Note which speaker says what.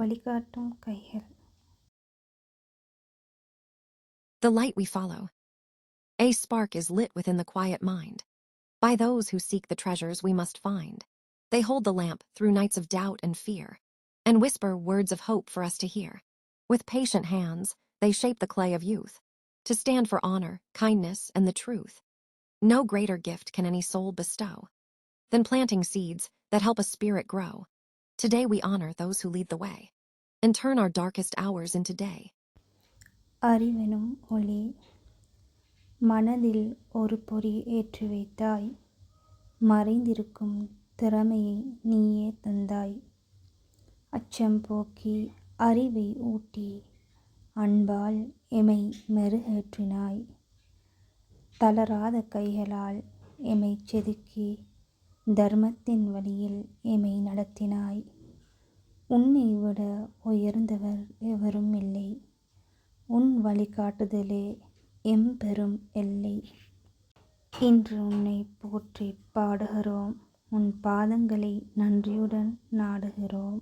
Speaker 1: வழிகாட்டும் கைகள்.
Speaker 2: The light we follow. A spark is lit within the quiet mind. By those who seek the treasures we must find. They hold the lamp through nights of doubt and fear, and whisper words of hope for us to hear. With patient hands, they shape the clay of youth, to stand for honor, kindness, and the truth. No greater gift can any soul bestow than planting seeds that help a spirit grow. Today we honor those who lead the way, and turn our darkest hours into day.
Speaker 1: அறிவெனும் ஒளி. மனதில் ஒரு பொறி ஏற்றி வைத்தாய். மறைந்திருக்கும் திறமையை நீயே தந்தாய். அச்சம் போக்கி அறிவை ஊட்டி அன்பால் எமை மெருகேற்றினாய். தளராத கைகளால் எமை செதுக்கி தர்மத்தின் வழியில் எமை நடத்தினாய். உன்னை விட உயர்ந்தவர் எவரும் இல்லை. உன் வழிகாட்டுதலே எம்பெரும் எல்லை. இன்று உன்னை போற்றி பாடுகிறோம். உன் பாதங்களை நன்றியுடன் நாடுகிறோம்.